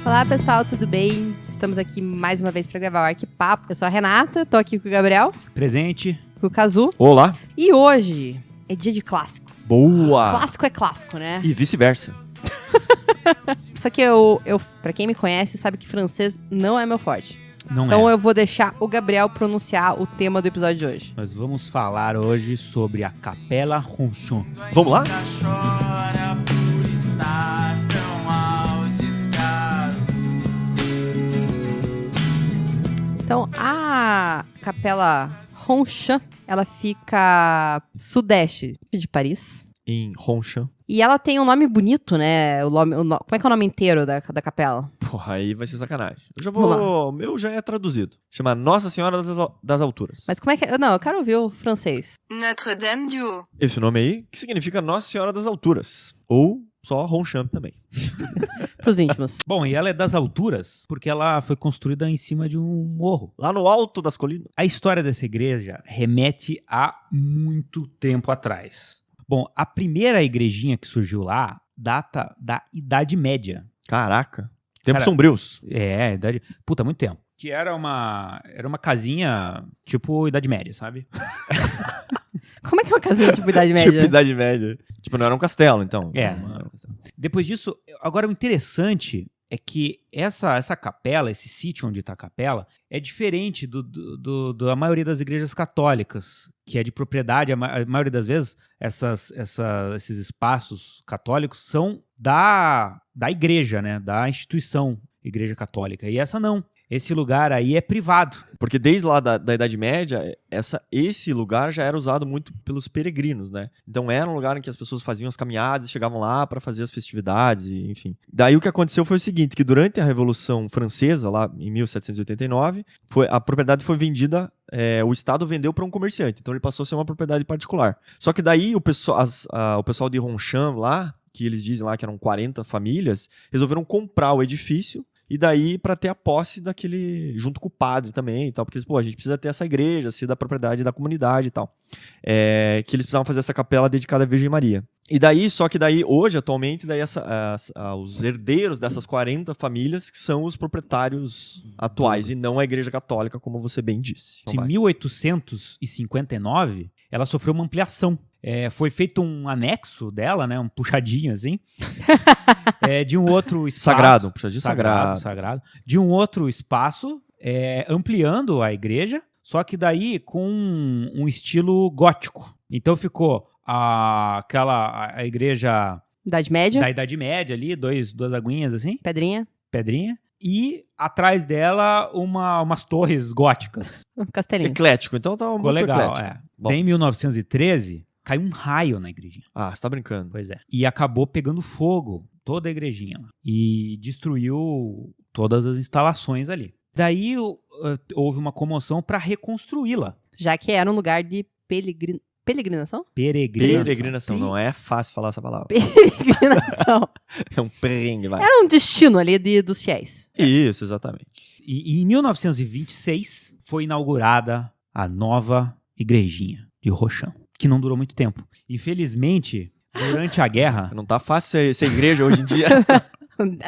Olá pessoal, tudo bem? Estamos aqui mais uma vez para gravar o Arquipapo. Eu sou a Renata, tô aqui com o Gabriel. Presente. Com o Kazu. Olá. E hoje é dia de clássico. Boa. Clássico é clássico, né? E vice-versa. Só que eu, pra quem me conhece, sabe que francês não é meu forte. Não Então é. eu vou deixar o Gabriel pronunciar o tema do episódio de hoje. Nós vamos falar hoje sobre a Capela Ronchon. Vamos lá? Chora por estar tão ao descaso. Então, a Capela Ronchon, ela fica sudeste de Paris. Em Ronchamp. E ela tem um nome bonito, né? Como é que é o nome inteiro da capela? Porra, aí vai ser sacanagem. Eu já Vamos vou... O meu já é traduzido. Chama Nossa Senhora das Alturas. Mas como é que... Não, eu quero ouvir o francês. Notre-Dame du Haut. Esse nome aí, que significa Nossa Senhora das Alturas. Ou só Ronchamp também. Pros íntimos. Bom, e ela é das alturas porque ela foi construída em cima de um morro. Lá no alto das colinas. A história dessa igreja remete a muito tempo atrás. Bom, a primeira igrejinha que surgiu lá data da Idade Média. Caraca. Tempos Cara, sombrios. É, idade... Puta, muito tempo. Que era uma casinha tipo Idade Média, sabe? Como é que é uma casinha tipo Idade Média? Tipo Idade Média. Tipo, não era um castelo, então. É. Não era um castelo. Depois disso, agora o interessante é que essa capela, esse sítio onde está a capela, é diferente da maioria das igrejas católicas, que é de propriedade. A maioria das vezes, esses espaços católicos são da igreja, né? Da instituição Igreja Católica. E essa não. Esse lugar aí é privado. Porque desde lá da Idade Média, esse lugar já era usado muito pelos peregrinos, né? Então era um lugar em que as pessoas faziam as caminhadas e chegavam lá para fazer as festividades, e, enfim. Daí o que aconteceu foi o seguinte, que durante a Revolução Francesa, lá em 1789, a propriedade foi vendida, o Estado vendeu para um comerciante, então ele passou a ser uma propriedade particular. Só que daí o pessoal de Ronchamp lá, que eles dizem lá que eram 40 famílias, resolveram comprar o edifício. E daí, para ter a posse daquele, junto com o padre também e tal, porque, pô, a gente precisa ter essa igreja, ser da propriedade da comunidade e tal. Que eles precisavam fazer essa capela dedicada à Virgem Maria. E daí, só que daí, hoje, atualmente, daí os herdeiros dessas 40 famílias que são os proprietários atuais, e não a Igreja Católica, como você bem disse. Então, Em 1859, ela sofreu uma ampliação. Foi feito um anexo dela, né? Um puxadinho, assim. De um outro espaço. Sagrado, puxadinho sagrado. Sagrado. De um outro espaço, ampliando a igreja, só que daí com um estilo gótico. Então ficou a igreja Idade Média. da Idade Média ali, duas aguinhas assim, Pedrinha. pedrinha, e atrás dela umas torres góticas. Um castelinho. Eclético, então tá Ficou muito legal, eclético. Bom. Daí, em 1913, caiu um raio na igrejinha. Ah, você tá brincando. Pois é. E acabou pegando fogo toda a igrejinha lá. E destruiu todas as instalações ali. Daí houve uma comoção para reconstruí-la. Já que era um lugar de peregrinação? Peregrinação, não é fácil falar essa palavra. Peregrinação. É um perrengue, vai. Era um destino ali dos fiéis. Isso, exatamente. E em 1926 foi inaugurada a nova igrejinha de Rocham, que não durou muito tempo. Infelizmente, durante a guerra... Não tá fácil ser igreja hoje em dia.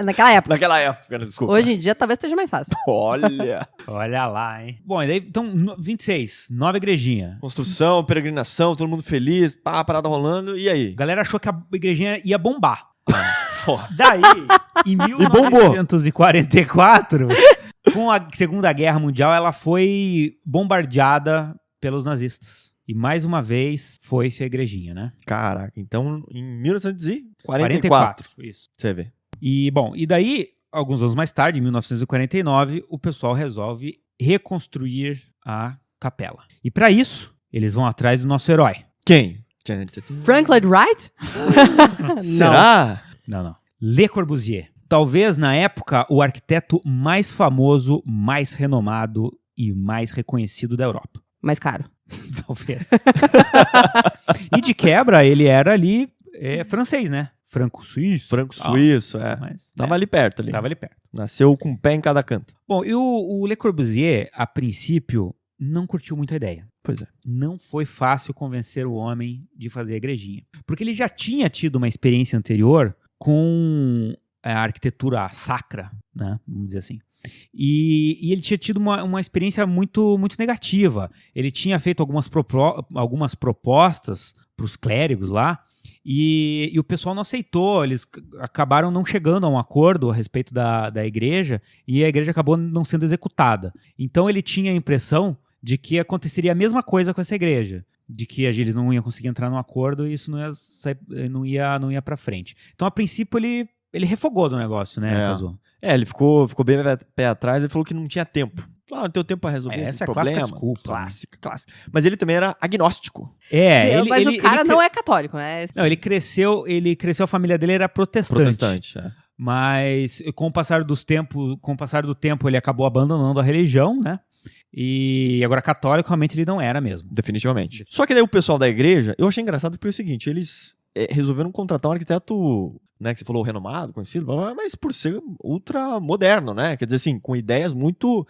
Naquela época. Naquela época, desculpa. Hoje em dia talvez esteja mais fácil. Olha. Olha lá, hein? Bom, e daí, então, 26, nova igrejinha. Construção, peregrinação, todo mundo feliz, pá, parada rolando, e aí? A galera achou que a igrejinha ia bombar. Porra. Daí, em 1944, com a Segunda Guerra Mundial, ela foi bombardeada pelos nazistas. E mais uma vez foi-se a igrejinha, né? Caraca, então em 1944. 44, isso. Você vê. E, bom, e daí, alguns anos mais tarde, em 1949, o pessoal resolve reconstruir a capela. E para isso, eles vão atrás do nosso herói. Quem? Frank Lloyd Wright? Será? Não. Le Corbusier. Talvez, na época, o arquiteto mais famoso, mais renomado e mais reconhecido da Europa. Mais caro. Talvez. E de quebra, ele era ali francês, né? Franco-suíço. Franco-suíço, Mas, Tava ali perto ali. Tava ali perto. Nasceu com o pé em cada canto. Bom, e o Le Corbusier, a princípio, não curtiu muito a ideia. Pois é. Não foi fácil convencer o homem de fazer a igrejinha. Porque ele já tinha tido uma experiência anterior com a arquitetura sacra, né? Vamos dizer assim. E ele tinha tido uma experiência muito, muito negativa. Ele tinha feito algumas propostas para os clérigos lá, e o pessoal não aceitou. Eles acabaram não chegando a um acordo a respeito da igreja, e a igreja acabou não sendo executada. Então ele tinha a impressão de que aconteceria a mesma coisa com essa igreja, de que eles não iam conseguir entrar num acordo e isso não ia para frente. Então, a princípio, ele refogou do negócio, né, Kazuo? Ele ficou bem pé atrás e falou que não tinha tempo. Falou, não tem tempo pra resolver esse problema. Essa é a clássica desculpa. Clássica. Mas ele também era agnóstico. Mas o cara não é católico, né? Não, ele cresceu, a família dele era protestante. Mas com o passar do tempo, ele acabou abandonando a religião, né? E agora católico realmente ele não era mesmo. Definitivamente. Só que daí o pessoal da igreja, eu achei engraçado porque é o seguinte, eles resolveram contratar um arquiteto, né, que você falou renomado, conhecido, mas por ser ultra moderno, né? Quer dizer assim, com ideias muito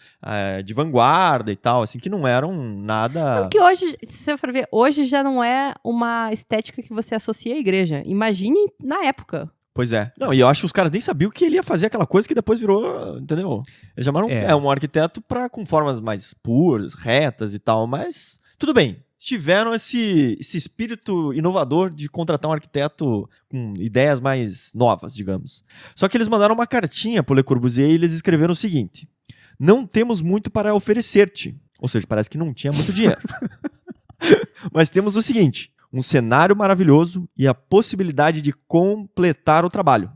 de vanguarda e tal, assim, que não eram nada... Não, que hoje, se você for ver, hoje já não é uma estética que você associa à igreja. Imagine na época. Pois é. Não, e eu acho que os caras nem sabiam que ele ia fazer aquela coisa que depois virou, entendeu? Eles chamaram um arquiteto com formas mais puras, retas e tal, mas tudo bem. Tiveram esse espírito inovador de contratar um arquiteto com ideias mais novas, digamos. Só que eles mandaram uma cartinha pro Le Corbusier e eles escreveram o seguinte: não temos muito para oferecer-te. Ou seja, parece que não tinha muito dinheiro. Mas temos o seguinte: um cenário maravilhoso e a possibilidade de completar o trabalho.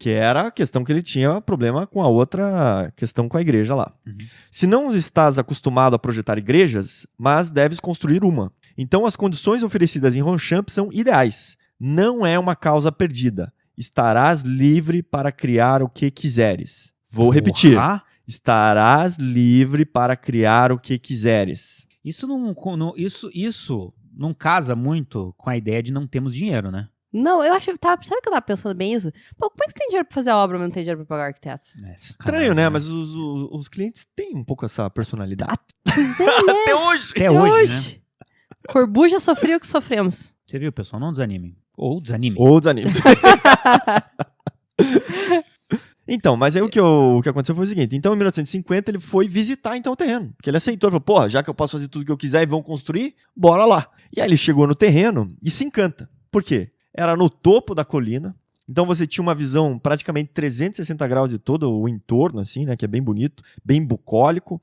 Que era a questão que ele tinha problema com a outra questão com a igreja lá. Uhum. Se não estás acostumado a projetar igrejas, mas deves construir uma. Então as condições oferecidas em Ronchamp são ideais. Não é uma causa perdida. Estarás livre para criar o que quiseres. Vou repetir. Estarás livre para criar o que quiseres. Isso não casa muito com a ideia de não termos dinheiro, né? Não, eu acho que sabe que eu tava pensando bem isso? Pô, como é que você tem dinheiro pra fazer a obra, mas não tem dinheiro pra pagar o arquiteto? Estranho, né? Mas os clientes têm um pouco essa personalidade. Até hoje! Até hoje, né? Corbuja sofreu o que sofremos. Você viu, pessoal? Não desanimem. Ou desanimem. Então, mas aí o que aconteceu foi o seguinte. Então, em 1950, ele foi visitar então o terreno. Porque ele aceitou. Ele falou, porra, já que eu posso fazer tudo que eu quiser e vão construir, bora lá. E aí ele chegou no terreno e se encanta. Por quê? Era no topo da colina, então você tinha uma visão praticamente 360 graus de todo o entorno, assim, né, que é bem bonito, bem bucólico,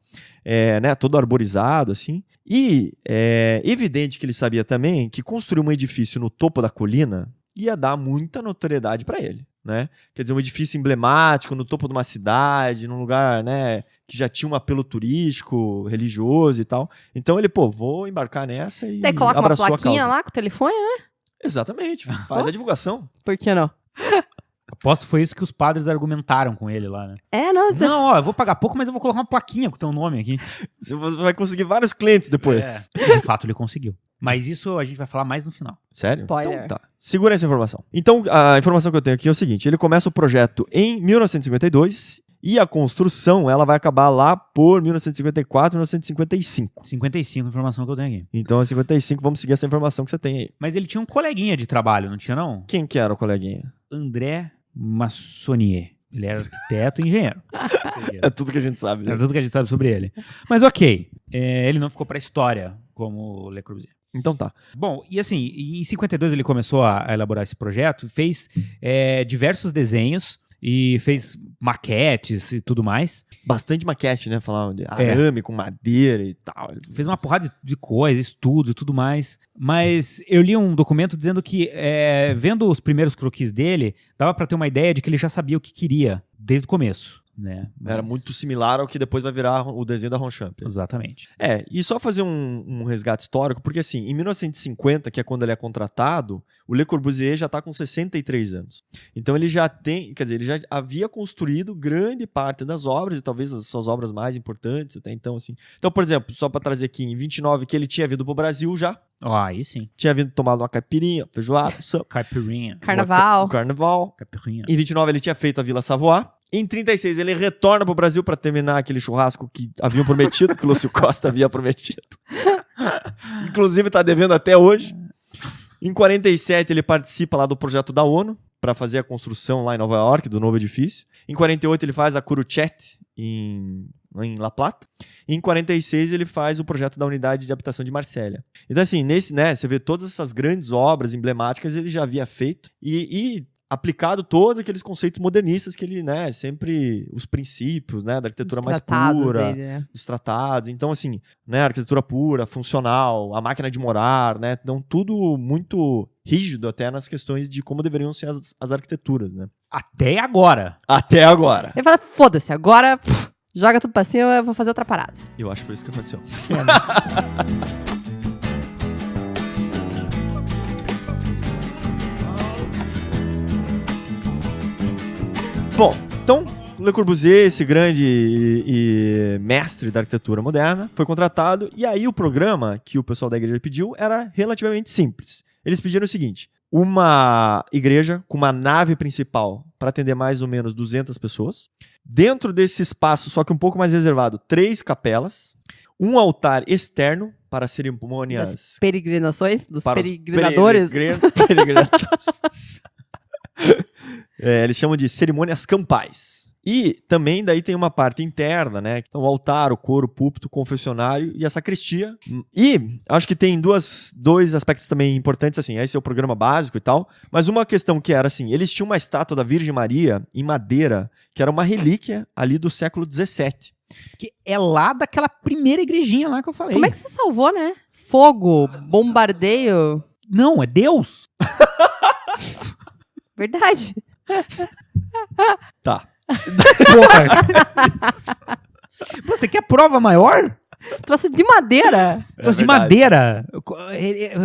né, todo arborizado, assim. E é evidente que ele sabia também que construir um edifício no topo da colina ia dar muita notoriedade para ele, né? Quer dizer, um edifício emblemático no topo de uma cidade, num lugar, né, que já tinha um apelo turístico, religioso e tal. Então ele, vou embarcar nessa e daí coloca abraçou uma plaquinha a causa. lá com o telefone, né? Exatamente, faz a divulgação. Por que não? Aposto que foi isso que os padres argumentaram com ele lá, né? Não, eu vou pagar pouco, mas eu vou colocar uma plaquinha com o teu nome aqui. Você vai conseguir vários clientes depois. De fato, ele conseguiu. Mas isso a gente vai falar mais no final. Sério? Spoiler. Então, tá. Segura essa informação. Então, a informação que eu tenho aqui é o seguinte. Ele começa o projeto em 1952 e a construção ela vai acabar lá por 1954, 1955. 55 a informação que eu tenho aqui. Então, em 55, vamos seguir essa informação que você tem aí. Mas ele tinha um coleguinha de trabalho, não tinha não? Quem que era o coleguinha? André Massonier. Ele era arquiteto e engenheiro. É tudo que a gente sabe. Né? É tudo que a gente sabe sobre ele. Mas ok, ele não ficou pra história como Le Corbusier. Então tá. Bom, e assim, em 52 ele começou a elaborar esse projeto, fez diversos desenhos e fez maquetes e tudo mais. Bastante maquete, né? Falar de arame com madeira e tal. Fez uma porrada de coisas, estudos e tudo mais. Mas eu li um documento dizendo que, vendo os primeiros croquis dele, dava pra ter uma ideia de que ele já sabia o que queria desde o começo. Né? Era muito similar ao que depois vai virar o desenho da Ronchamp. Exatamente. E só fazer um resgate histórico, porque assim, em 1950, que é quando ele é contratado, o Le Corbusier já está com 63 anos. Então ele já tem, quer dizer, ele já havia construído grande parte das obras, e talvez as suas obras mais importantes até então, assim. Então, por exemplo, só para trazer aqui, em 29, que ele tinha vindo pro Brasil já. Aí sim. Tinha vindo tomado uma caipirinha, feijoada, caipirinha. Carnaval. Caipirinha. Em 29 ele tinha feito a Vila Savoy. Em 36 ele retorna pro Brasil para terminar aquele churrasco que haviam prometido, que o Lúcio Costa havia prometido. Inclusive tá devendo até hoje. Em 47 ele participa lá do projeto da ONU, para fazer a construção lá em Nova York do novo edifício. Em 48 ele faz a Curuchet em La Plata. E em 46 ele faz o projeto da unidade de habitação de Marsella. Então assim, você vê todas essas grandes obras emblemáticas ele já havia feito e aplicado todos aqueles conceitos modernistas que ele, sempre os princípios, da arquitetura mais pura, dos tratados. Então, assim, arquitetura pura, funcional, a máquina de morar, então tudo muito rígido até nas questões de como deveriam ser as arquiteturas, Até agora. Até agora. Ele fala, foda-se, agora joga tudo pra cima, eu vou fazer outra parada. Eu acho que foi isso que aconteceu. Bom, então, Le Corbusier, esse grande e mestre da arquitetura moderna, foi contratado, e aí o programa que o pessoal da igreja pediu era relativamente simples. Eles pediram o seguinte, uma igreja com uma nave principal para atender mais ou menos 200 pessoas, dentro desse espaço, só que um pouco mais reservado, 3 capelas, um altar externo para cerimônias... Das peregrinações, dos para peregrinadores. Peregrinadores. Eles chamam de cerimônias campais. E também daí tem uma parte interna, Então o altar, o coro, o púlpito, o confessionário e a sacristia. E acho que tem dois aspectos também importantes, assim, esse é o programa básico e tal, mas uma questão que era assim, eles tinham uma estátua da Virgem Maria em madeira, que era uma relíquia ali do século XVII. Que é lá daquela primeira igrejinha lá que eu falei. Como é que você salvou, Fogo, bombardeio. Não, é Deus. Verdade. Tá. Porra. Você quer prova maior? Trouxe de madeira. Trouxe de verdade. madeira.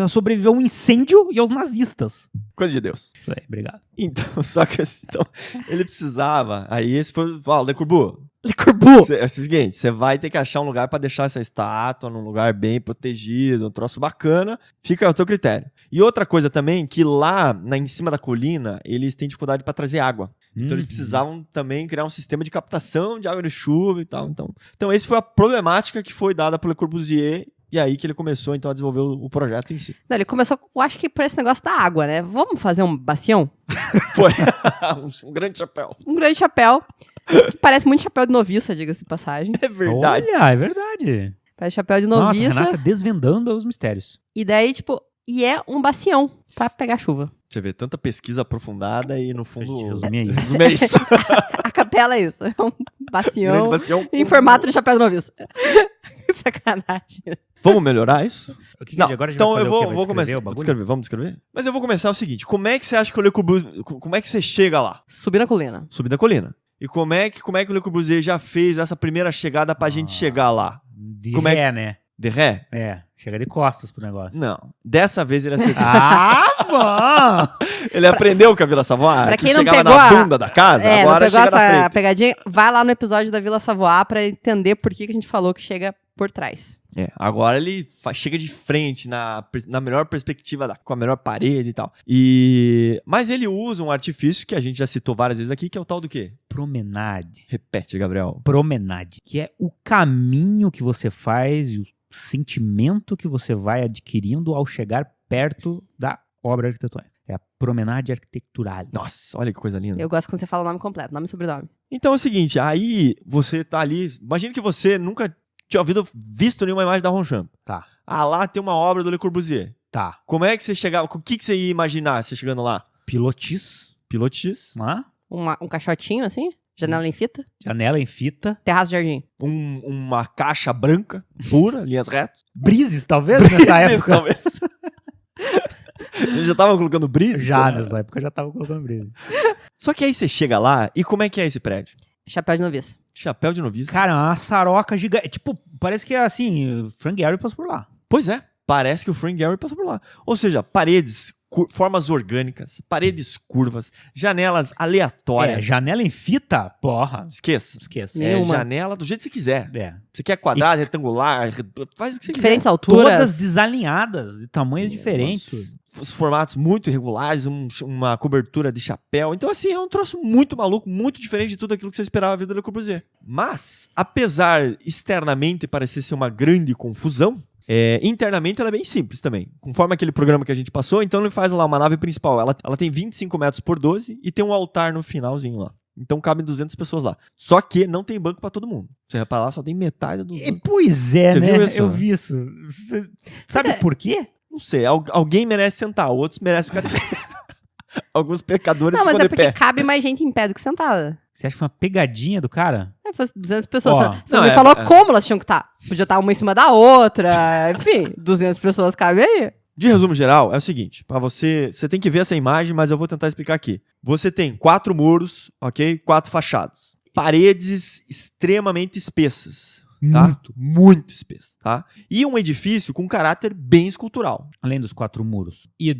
Sobreviveu a um incêndio e aos nazistas. Coisa de Deus. Isso aí, obrigado. Então, só que então, ele precisava, aí esse foi o Le Corbusier. Le Corbusier. É o seguinte, você vai ter que achar um lugar pra deixar essa estátua num lugar bem protegido, um troço bacana, fica ao teu critério. E outra coisa também, que lá em cima da colina, eles têm dificuldade pra trazer água. Então eles precisavam também criar um sistema de captação de água de chuva e tal. Então essa foi a problemática que foi dada pelo Le Corbusier, e aí que ele começou então a desenvolver o projeto em si. Não, ele começou, eu acho que por esse negócio da água, Vamos fazer um bacião? Foi um grande chapéu. Um grande chapéu, que parece muito chapéu de noviça, diga-se de passagem. É verdade. Olha, é verdade. Parece chapéu de Nossa, noviça. Renata desvendando os mistérios. E daí, e é um bacião pra pegar chuva. Você vê tanta pesquisa aprofundada e no fundo... Resume aí. isso. A capela é isso, é um bacião Grande bacião. em formato de chapéu de noviça. Sacanagem. Vamos melhorar isso? O que Não, agora a gente então vai eu fazer o quê? vou Vai começar. descrever o bagulho? Vamos descrever? Mas eu vou começar o seguinte: como é que você acha que o Le Corbusier. Como é que você chega lá? Subir na colina. Subir da colina. E como é que o Le Corbusier já fez essa primeira chegada pra gente chegar lá? De Como é ré, né? De ré? É, chega de costas pro negócio. Não. Dessa vez ele acertou. Ah, bom! Ele aprendeu com a Vila Savoie. Pra que quem não chegava pegou na a- bunda da casa, Não agora pegou chega na essa frente. pegadinha? Vai lá no episódio da Vila Savoie pra entender por que a gente falou que chega por trás. Agora ele chega de frente, na melhor perspectiva, com a melhor parede e tal. Mas ele usa um artifício que a gente já citou várias vezes aqui, que é o tal do quê? Promenade. Repete, Gabriel. Promenade. Que é o caminho que você faz e o sentimento que você vai adquirindo ao chegar perto da obra arquitetônica. É a promenade arquitetural. Nossa, olha que coisa linda. Eu gosto quando você fala o nome completo, nome e sobrenome. Então é o seguinte, aí você tá ali, imagina que você nunca tinha visto nenhuma imagem da Ronchamp. Tá. Ah, lá tem uma obra do Le Corbusier. Tá. Como é que você chegava, o que você ia imaginar você chegando lá? Pilotis. Pilotis, Um caixotinho assim? Janela em fita? Janela em fita. Terraço de jardim. uma caixa branca, pura, linhas retas. Brises, talvez, nessa época. Talvez. Eles já estavam colocando brise? Nessa época já tava colocando brise. Só que aí você chega lá, e como é que é esse prédio? Chapéu de noviça. Chapéu de noviça. Cara, uma saroca gigante. Tipo, parece que é assim, Frank Gehry passou por lá. Pois é, parece que o Frank Gehry passou por lá. Ou seja, paredes, formas orgânicas, paredes curvas, janelas aleatórias. Janela em fita? Porra. Esqueça. Esqueça. É Nenhuma. janela do jeito que você quiser. É. Você quer quadrado, retangular, faz o que você Diferentes quiser. alturas. Todas desalinhadas, de tamanhos diferentes. Os formatos muito irregulares, uma cobertura de chapéu. Então, assim, é um troço muito maluco, muito diferente de tudo aquilo que você esperava ver do Le Corbusier. Mas, apesar externamente parecer ser uma grande confusão, Internamente ela é bem simples também. Conforme aquele programa que a gente passou, então ele faz lá uma nave principal. Ela tem 25 metros por 12 e tem um altar no finalzinho lá. Então cabem 200 pessoas lá. Só que não tem banco pra todo mundo. Você reparar lá, só tem metade dos bancos. Pois é, Você né? viu isso, Eu né? vi isso. Sabe por quê? Não sei, alguém merece sentar, outros merecem ficar de pé. Alguns pecadores Não, mas ficam é de porque pé. cabe mais gente em pé do que sentada. Você acha que foi uma pegadinha do cara? Se fosse 200 pessoas. Ó, Você não, não me falou como elas tinham que estar. Podia estar uma em cima da outra. Enfim, 200 pessoas cabem aí. De resumo geral, é o seguinte, para você tem que ver essa imagem, mas eu vou tentar explicar aqui. Você tem 4 muros, ok? 4 fachadas. Paredes extremamente espessas, tá? Muito espessas, tá? E um edifício com caráter bem escultural. Além dos 4 muros e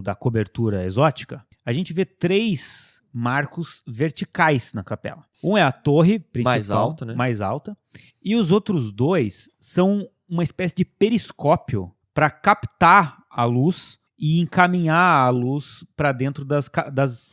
da cobertura exótica, a gente vê 3 marcos verticais na capela. Um é a torre principal, Mais alta, né? mais alta, e os outros 2 são uma espécie de periscópio para captar a luz e encaminhar a luz para dentro das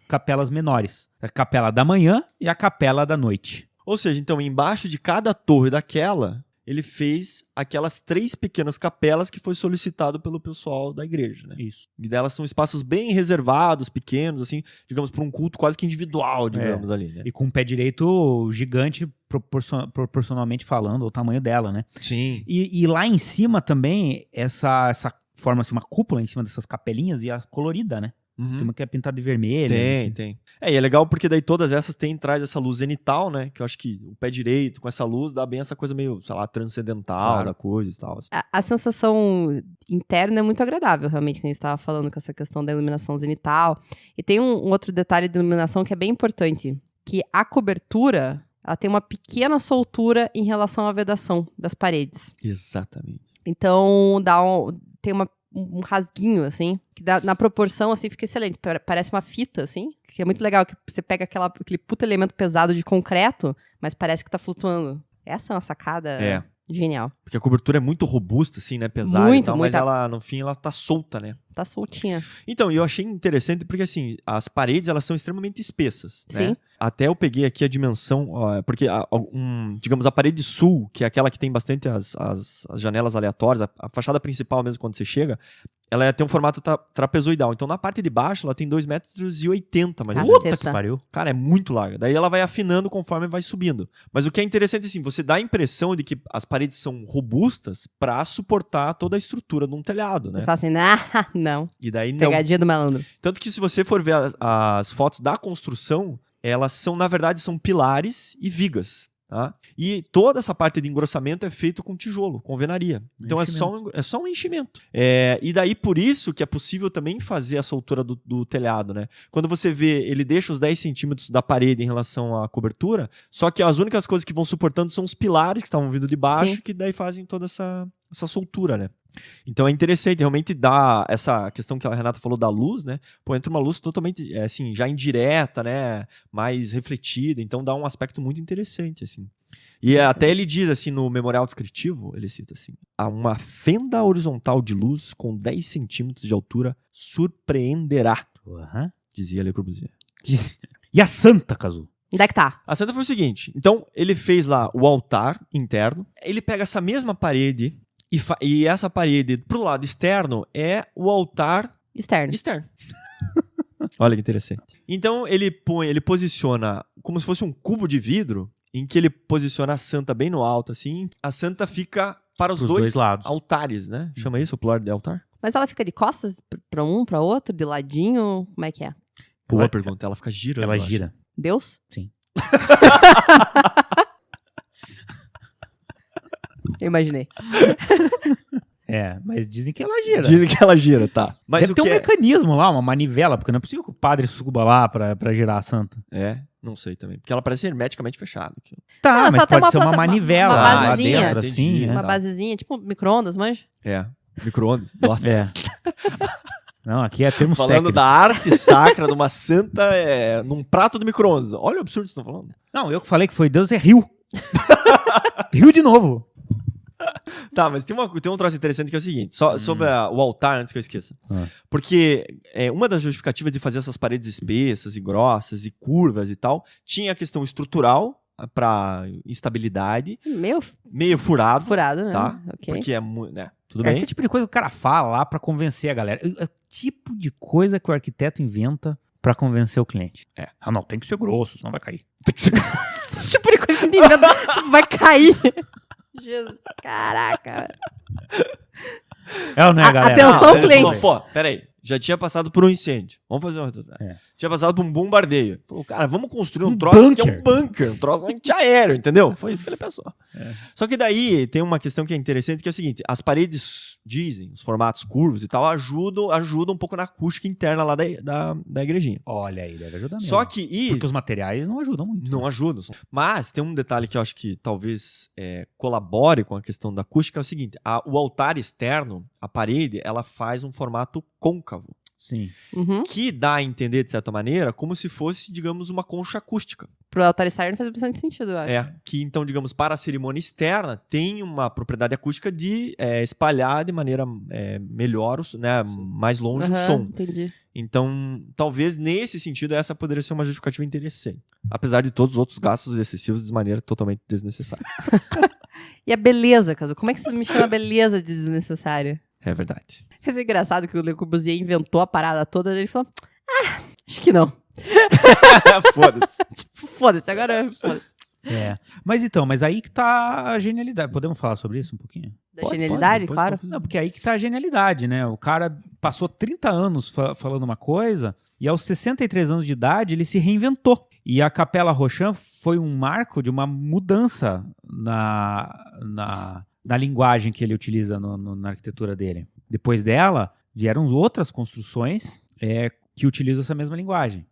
capelas menores. A capela da manhã e a capela da noite. Ou seja, então, embaixo de cada torre daquela, ele fez aquelas 3 pequenas capelas que foi solicitado pelo pessoal da igreja, né? Isso. E delas são espaços bem reservados, pequenos, assim, digamos, para um culto quase que individual, digamos, ali, né? E com o pé direito gigante, proporcionalmente falando, o tamanho dela, né? Sim. E lá em cima também, essa forma-se uma cúpula em cima dessas capelinhas e a colorida, né? Tem uma que é pintada de vermelho. enfim. Tem. E é legal porque daí todas essas traz essa luz zenital, né? Que eu acho que o pé direito com essa luz dá bem essa coisa meio, sei lá, transcendental Claro. da coisa e tal. Assim. A sensação interna é muito agradável, realmente, que a gente estava falando com essa questão da iluminação zenital. E tem um outro detalhe de iluminação que é bem importante, que a cobertura, ela tem uma pequena soltura em relação à vedação das paredes. Exatamente. Então, tem um rasguinho, assim, que na proporção, assim, fica excelente. Parece uma fita, assim, que é muito legal, que você pega aquele puta elemento pesado de concreto, mas parece que tá flutuando. Essa é uma sacada genial. Porque a cobertura é muito robusta, assim, né? Pesada Muito, e tal, mas muita- ela, no fim, ela tá solta, né? Tá soltinha. Então, eu achei interessante porque, assim, as paredes, elas são extremamente espessas, né? Sim. Até eu peguei aqui a dimensão, ó, porque, digamos, a parede sul, que é aquela que tem bastante as janelas aleatórias, a fachada principal mesmo quando você chega, ela tem um formato trapezoidal. Então, na parte de baixo, ela tem 2,80 metros, mas Caceta. Puta que pariu. cara, é muito larga. Daí ela vai afinando conforme vai subindo. Mas o que é interessante, assim, você dá a impressão de que as paredes são robustas pra suportar toda a estrutura de um telhado, né? Você fala assim, não. E daí não. Pegadinha do malandro. Tanto que se você for ver as fotos da construção, elas são, na verdade, são pilares e vigas. Tá? E toda essa parte de engrossamento é feito com tijolo, com alvenaria. Então é só um enchimento. E daí por isso que é possível também fazer a soltura do telhado, né? Quando você vê, ele deixa os 10 centímetros da parede em relação à cobertura, só que as únicas coisas que vão suportando são os pilares que estavam vindo de baixo, Sim. que daí fazem toda essa soltura, né? Então é interessante, realmente dá essa questão que a Renata falou da luz, né? Pô, entra uma luz totalmente, assim, já indireta, né? Mais refletida, então dá um aspecto muito interessante, assim. E até ele diz, assim, no memorial descritivo, ele cita assim, há uma fenda horizontal de luz com 10 centímetros de altura surpreenderá, Uhum. dizia Le Corbusier. E a Santa, Cazu? Onde é que tá? A Santa foi o seguinte, então ele fez lá o altar interno, ele pega essa mesma parede e essa parede pro lado externo é o altar Externo. externo. Olha que interessante. Então ele posiciona como se fosse um cubo de vidro, em que ele posiciona a Santa bem no alto, assim. A Santa fica para os Pros dois dois lados. altares, né? Chama isso o plural de altar? Mas ela fica de costas pra um, pra outro, de ladinho? Como é que é? Boa Ela- pergunta. Ela fica girando. Ela eu acho. gira. Deus? Sim. Eu imaginei. Mas dizem que ela gira. Dizem que ela gira, tá. Mas Deve o ter que um mecanismo lá, uma manivela, porque não é possível que o padre suba lá pra girar a Santa. não sei também. Porque ela parece hermeticamente fechada. Tá, Não, mas só tem pode uma ser uma planta- manivela uma lá basezinha. dentro, Entendi, assim. É. Uma Tá. basezinha, tipo micro-ondas, manja? Micro-ondas. Nossa. Não, aqui é termos Falando técnicos. da arte sacra de uma santa num prato de micro-ondas. Olha o absurdo que vocês estão falando. Não, eu que falei que foi Deus, é rio. Rio de novo. Tá, mas tem um troço interessante que é o seguinte, só sobre o altar, antes que eu esqueça. Porque uma das justificativas de fazer essas paredes espessas e grossas e curvas e tal, tinha a questão estrutural, pra instabilidade, Meio furado, furado, né? tá? Ok. Porque é muito, né? Tudo Esse bem? é o tipo de coisa que o cara fala lá pra convencer a galera. É o tipo de coisa que o arquiteto inventa pra convencer o cliente. Ah, não, tem que ser grosso, senão vai cair. Tem que ser... Tipo de coisa que ninguém vai cair. Jesus, caraca. É ou não é, galera? Atenção, ele clientes. falou, pô, peraí, já tinha passado por um incêndio. Vamos fazer um retrospecto. Tinha passado por um bombardeio. Falou, cara, vamos construir um troço que é um bunker, um troço antiaéreo, entendeu? Foi isso que ele pensou. Só que daí tem uma questão que é interessante, que é o seguinte, as paredes, dizem, os formatos curvos e tal, ajudam um pouco na acústica interna lá da igrejinha. Olha aí, deve ajudar mesmo. Só que... Porque os materiais não ajudam muito. Não ajudam. Mas tem um detalhe que eu acho que talvez colabore com a questão da acústica, é o seguinte, o altar externo, a parede, ela faz um formato côncavo, Sim. Uhum. que dá a entender, de certa maneira, como se fosse, digamos, uma concha acústica. Pro altar externo faz bastante sentido, eu acho. Que então, digamos, para a cerimônia externa, tem uma propriedade acústica de espalhar de maneira melhor, né, mais longe o som. Entendi. Então, talvez nesse sentido, essa poderia ser uma justificativa interessante. Apesar de todos os outros gastos excessivos de maneira totalmente desnecessária. E a beleza, Caso? Como é que você me chama beleza de desnecessária? É verdade. Foi engraçado que o Le Corbusier inventou a parada toda, ele falou, acho que não. Foda-se. Tipo, foda-se, agora foda-se. Mas aí que tá a genialidade. Podemos falar sobre isso um pouquinho? Da genialidade, depois claro. Não, porque aí que tá a genialidade, né? O cara passou 30 anos falando uma coisa e aos 63 anos de idade ele se reinventou. E a Capela Rocham foi um marco de uma mudança na linguagem que ele utiliza na arquitetura dele. Depois dela, vieram outras construções que utilizam essa mesma linguagem.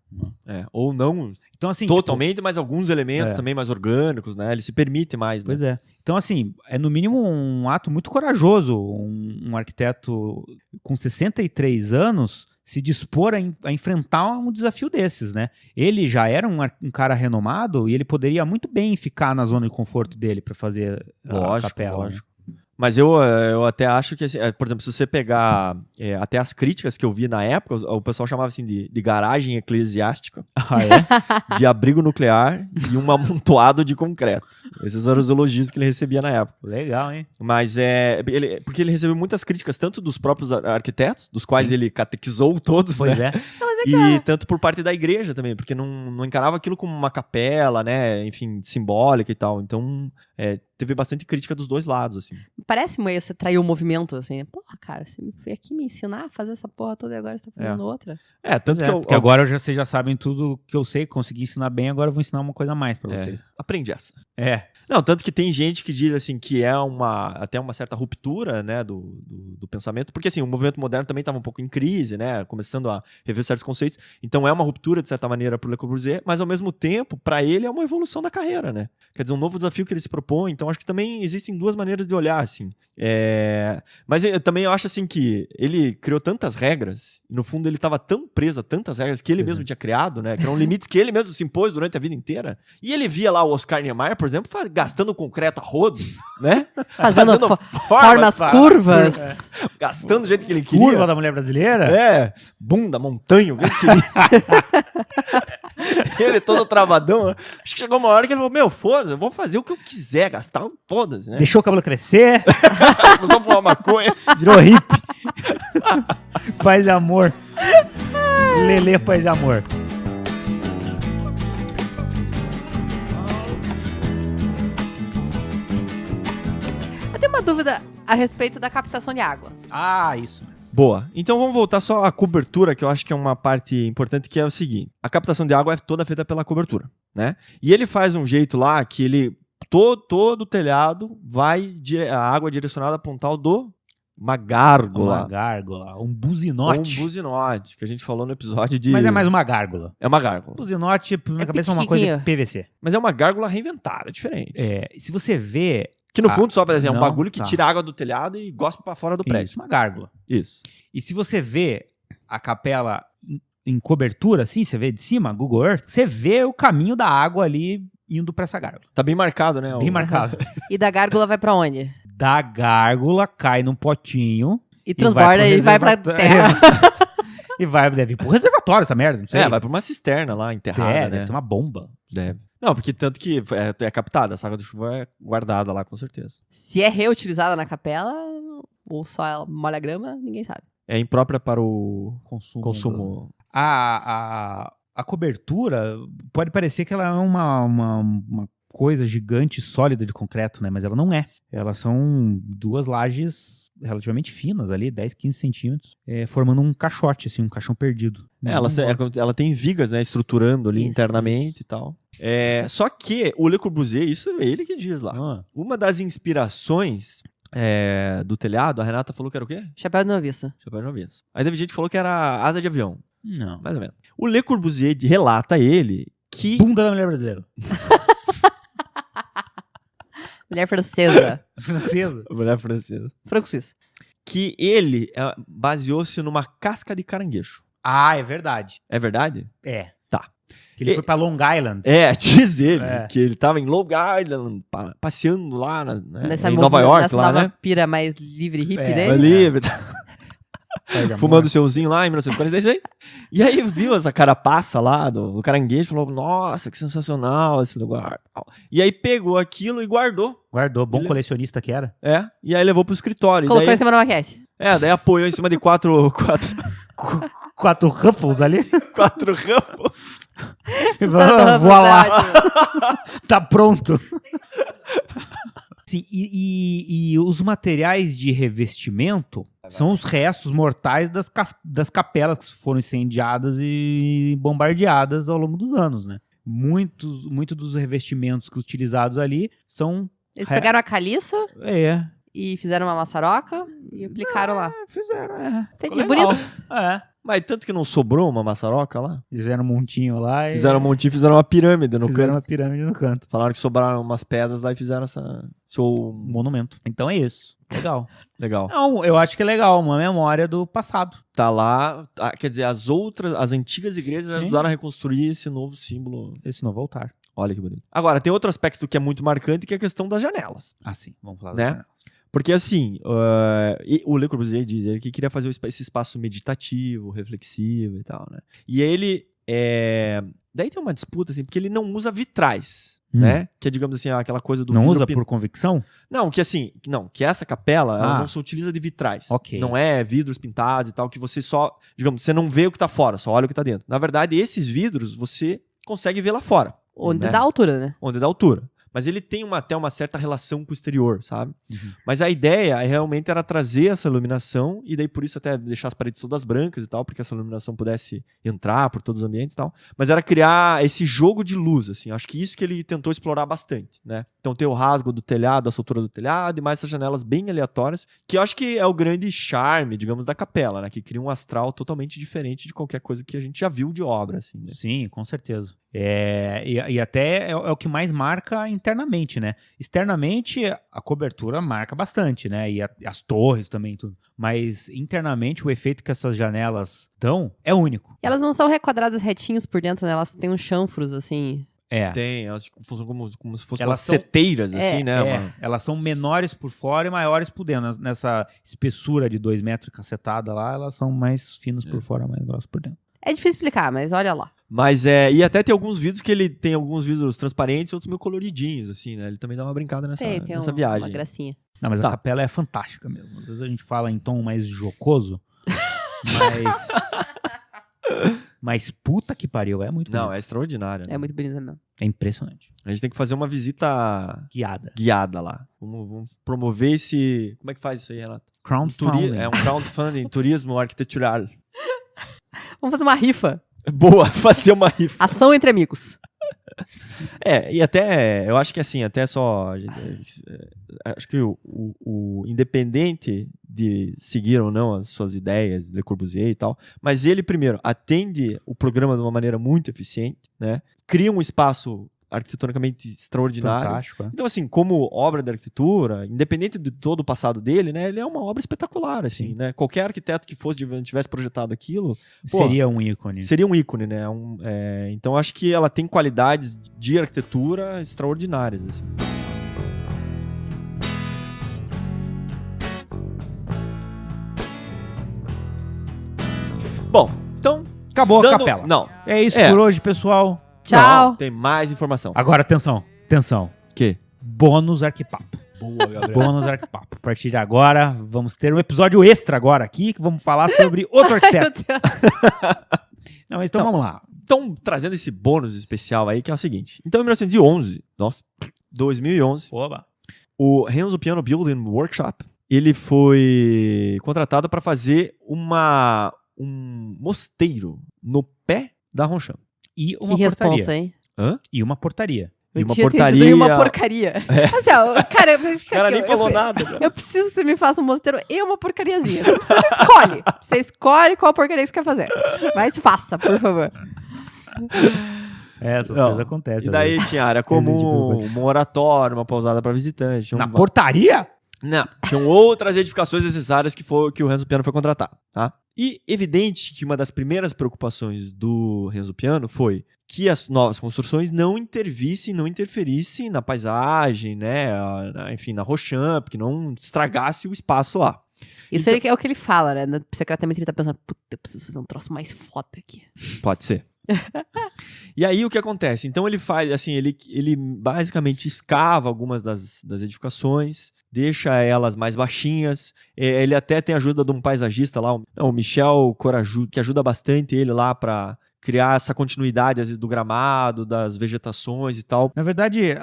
Ou não Então, assim, totalmente, mas alguns elementos também mais orgânicos, né? Ele se permite mais, né? Pois é. Então, assim, é no mínimo um ato muito corajoso um arquiteto com 63 anos se dispor a enfrentar um desafio desses, né? Ele já era um cara renomado e ele poderia muito bem ficar na zona de conforto dele para fazer a capela. Lógico. Mas eu até acho que, assim, por exemplo, se você pegar até as críticas que eu vi na época, o pessoal chamava assim de garagem eclesiástica, de abrigo nuclear e um amontoado de concreto. Esses eram os elogios que ele recebia na época. Legal, hein? Mas porque ele recebeu muitas críticas, tanto dos próprios arquitetos, dos quais ele catequizou todos, Pois né? E tanto por parte da igreja também, porque não encarava aquilo como uma capela, né? Enfim, simbólica e tal. Então, teve bastante crítica dos dois lados, assim. Parece meio você traiu o movimento, assim. Porra, cara, você veio aqui me ensinar a fazer essa porra toda e agora você tá fazendo outra. Tanto que porque agora vocês já sabem tudo que eu sei, consegui ensinar bem, agora eu vou ensinar uma coisa a mais pra vocês. Aprende essa. Não, tanto que tem gente que diz, assim, que é até uma certa ruptura, né, do pensamento, porque, assim, o movimento moderno também estava um pouco em crise, né, começando a rever certos conceitos, então é uma ruptura, de certa maneira, pro Le Corbusier, mas, ao mesmo tempo, para ele é uma evolução da carreira, né, quer dizer, um novo desafio que ele se propõe, então acho que também existem duas maneiras de olhar, assim, mas eu também acho, assim, que ele criou tantas regras, e no fundo ele estava tão preso a tantas regras que ele mesmo tinha criado, né, que eram limites que ele mesmo se impôs durante a vida inteira, e ele via lá o Oscar Niemeyer, por exemplo, gastando concreto a rodo, né? Fazendo formas curvas. Gastando do jeito que ele queria. Curva da mulher brasileira? Bunda, montanha, o que ele queria. Ele todo travadão. Acho que chegou uma hora que ele falou, foda-se, eu vou fazer o que eu quiser, gastar, foda-se, né? Deixou o cabelo crescer. Começou a fumar maconha. Virou hippie. Paz e amor. Lelê, paz e amor. Eu tenho uma dúvida a respeito da captação de água. Isso. Boa. Então vamos voltar só à cobertura, que eu acho que é uma parte importante, que é o seguinte. A captação de água é toda feita pela cobertura, né? E ele faz um jeito lá que ele... Todo o telhado a água direcionada para um tal uma gárgula. Uma gárgula. Um buzinote. Um buzinote, que a gente falou no episódio de... Mas é mais uma gárgula. É uma gárgula. Buzinote, na minha cabeça, é uma coisa de PVC. Mas é uma gárgula reinventada, diferente. Se você vê... Que no fundo, só pra dizer, é um não, bagulho que tira a água do telhado e gospe pra fora do prédio. Isso, uma gárgula. Isso. E se você vê a capela em cobertura, assim, você vê de cima, Google Earth, você vê o caminho da água ali indo pra essa gárgula. Tá bem marcado, né? Bem marcado. E da gárgula vai pra onde? Da gárgula cai num potinho. E transborda e vai pra terra. E deve ir pro reservatório essa merda, não sei. Vai pra uma cisterna lá, enterrada, né? Deve ter uma bomba. Deve. Não, porque tanto que é captada, a Sagra da Chuva é guardada lá, com certeza. Se é reutilizada na capela, ou só ela molha a grama, ninguém sabe. É imprópria para o Consumo. consumo. A cobertura pode parecer que ela é uma coisa gigante, sólida de concreto, né? Mas ela não é. Elas são 2 lajes relativamente finas ali, 10, 15 centímetros, formando um caixote, assim, um caixão perdido. Ela tem vigas, né, estruturando ali Isso. internamente e tal. Só que o Le Corbusier, isso é ele que diz lá. Uma das inspirações do telhado, a Renata falou que era o quê? Chapéu de noviça. Chapéu de noviça. Aí teve gente que falou que era asa de avião, Não. mais ou menos. O Le Corbusier relata ele que... Bunda da mulher brasileira. Mulher francesa. Francesa. Mulher francesa. Franco-suíço. Que ele baseou-se numa casca de caranguejo. Ah, é verdade. É verdade? É. Tá. Que ele foi pra Long Island. Diz ele É. que ele tava em Long Island, passeando lá Nessa em Nova York, nessa lá, nova né? pira mais livre hippie É. dele. Ali, Paz de amor. fumando seuzinho lá em 1946. E aí viu essa carapaça lá do caranguejo e falou, nossa, que sensacional esse lugar. E aí pegou aquilo e guardou. Guardou. Bom Ele- colecionista que era. E aí levou pro escritório. E Colocou daí, em cima da maquete. daí apoiou em cima de quatro 4 Ruffles ali. ramos. Vou lá. Tá pronto. Sim, e os materiais de revestimento são os restos mortais das capelas que foram incendiadas e bombardeadas ao longo dos anos, né? Muito dos revestimentos que utilizados ali são... Eles pegaram a caliça e fizeram uma maçaroca e aplicaram lá. Fizeram, Entendi, legal. bonito. Mas tanto que não sobrou uma maçaroca lá. Fizeram um montinho lá e Fizeram um montinho, fizeram uma pirâmide no fizeram canto. uma pirâmide no canto. Falaram que sobraram umas pedras lá e fizeram Um monumento. Então é isso. Legal. Legal. Não, eu acho que é legal, uma memória do passado. Tá lá, quer dizer, as antigas igrejas Sim. ajudaram a reconstruir esse novo símbolo. Esse novo altar. Olha que bonito. Agora, tem outro aspecto que é muito marcante, que é a questão das janelas. Ah, sim. Vamos falar Né? das janelas. Porque assim, o Le Corbusier diz ele que queria fazer esse espaço meditativo, reflexivo e tal, né? E ele, daí tem uma disputa, assim, porque ele não usa vitrais, né? Que é, digamos assim, aquela coisa do Não vidro usa por convicção? Não, que assim, que essa capela, ela Ah. não se utiliza de vitrais. Ok. Não é vidros pintados e tal, que você só, digamos, você não vê o que tá fora, só olha o que tá dentro. Na verdade, esses vidros você consegue ver lá fora. Onde né? dá altura, né? Onde dá altura. Mas ele tem até uma certa relação com o exterior, sabe? Uhum. Mas a ideia realmente era trazer essa iluminação, e daí por isso até deixar as paredes todas brancas e tal, porque essa iluminação pudesse entrar por todos os ambientes e tal. Mas era criar esse jogo de luz, assim. Acho que isso que ele tentou explorar bastante, né? Então ter o rasgo do telhado, a soltura do telhado, e mais essas janelas bem aleatórias, que eu acho que é o grande charme, digamos, da capela, né? Que cria um astral totalmente diferente de qualquer coisa que a gente já viu de obra, assim, né? Sim, com certeza. E até é o que mais marca internamente, né? Externamente, a cobertura marca bastante, né? E as torres também, tudo. Mas internamente, o efeito que essas janelas dão é único. E elas não são requadradas retinhos por dentro, né? Elas têm uns chanfros, assim. Tem, elas funcionam como se fossem Elas umas são- seteiras, assim, né? Elas são menores por fora e maiores por dentro. Nessa espessura de 2 metros cacetada lá, elas são mais finas por fora, mais grossas por dentro. É difícil explicar, mas olha lá. Mas e até tem alguns vidros que ele tem alguns vidros transparentes, outros meio coloridinhos, assim, né? Ele também dá uma brincada nessa Tem viagem. uma gracinha. Não, mas Tá. a capela é fantástica mesmo. Às vezes a gente fala em tom mais jocoso, mas puta que pariu, é muito Não, bonito. é extraordinário. Né? É muito bonita mesmo. É impressionante. A gente tem que fazer uma visita Guiada. guiada lá. Vamos promover esse... Como é que faz isso aí, Renato? Crowdfunding. É um crowdfunding, turismo arquitetural. Vamos fazer uma rifa. Boa, fazer uma rifa. Ação entre amigos. E até, eu acho que assim, até só... acho que o independente de seguir ou não as suas ideias de Le Corbusier e tal, mas ele, primeiro, atende o programa de uma maneira muito eficiente, né? Cria um espaço arquitetonicamente extraordinário. Fantástico, é. Então, assim, como obra de arquitetura, independente de todo o passado dele, né? Ele é uma obra espetacular, assim, Sim. né? Qualquer arquiteto que tivesse projetado aquilo, pô, Seria um ícone. seria um ícone, né? Então, acho que ela tem qualidades de arquitetura extraordinárias, assim. Bom, então... Acabou a dando- capela. Não, É isso É. por hoje, pessoal. Tchau. Não, tem mais informação. Agora, atenção. Que? Bônus Arquipapo. Boa, Gabriel. Bônus Arquipapo. A partir de agora, vamos ter um episódio extra agora aqui, que vamos falar sobre outro arquiteto. Não, mas então vamos lá. Então, trazendo esse bônus especial aí, que é o seguinte. Então, em 1911, 2011, Oba. o Renzo Piano Building Workshop, ele foi contratado para fazer um mosteiro no pé da Ronchamp. E Que uma responsa, portaria. hein? Hã? E uma portaria. E uma tinha entendido portaria. em uma porcaria. Assim, ó, cara, O cara nem falou nada. Já. Eu preciso que você me faça um mosteiro e uma porcariazinha. Você escolhe. Você escolhe qual porcaria que você quer fazer. Mas faça, por favor. Essas Não. coisas acontecem. E às daí vezes. tinha área comum, um oratório, uma pousada para visitantes. Tinha Na portaria? Não, tinham outras edificações necessárias que o Renzo Piano foi contratar, tá? E evidente que uma das primeiras preocupações do Renzo Piano foi que as novas construções não interferissem na paisagem, né? Enfim, na Ronchamp, que não estragasse o espaço lá. Isso é o que ele fala, né? Secretamente ele tá pensando, puta, eu preciso fazer um troço mais foda aqui. Pode ser. E aí o que acontece? Então ele faz, assim, ele basicamente escava algumas das edificações, deixa elas mais baixinhas. Ele até tem a ajuda de um paisagista lá, o Michel Coraju, que ajuda bastante ele lá para criar essa continuidade, às vezes, do gramado, das vegetações e tal. Na verdade,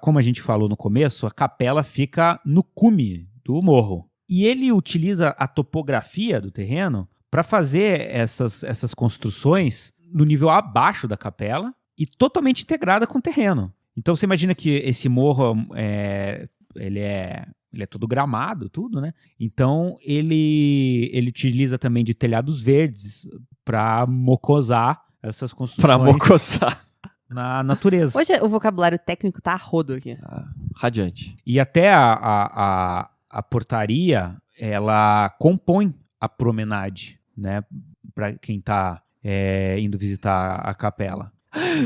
como a gente falou no começo, a capela fica no cume do morro. E ele utiliza a topografia do terreno para fazer essas construções no nível abaixo da capela e totalmente integrada com o terreno. Então você imagina que esse morro ele é todo gramado, tudo, né? Então ele utiliza também de telhados verdes para mocosar essas construções Para mocosar. na natureza. Hoje o vocabulário técnico tá a rodo aqui. Radiante. E até a portaria, ela compõe a promenade, né? Para quem tá indo visitar a capela.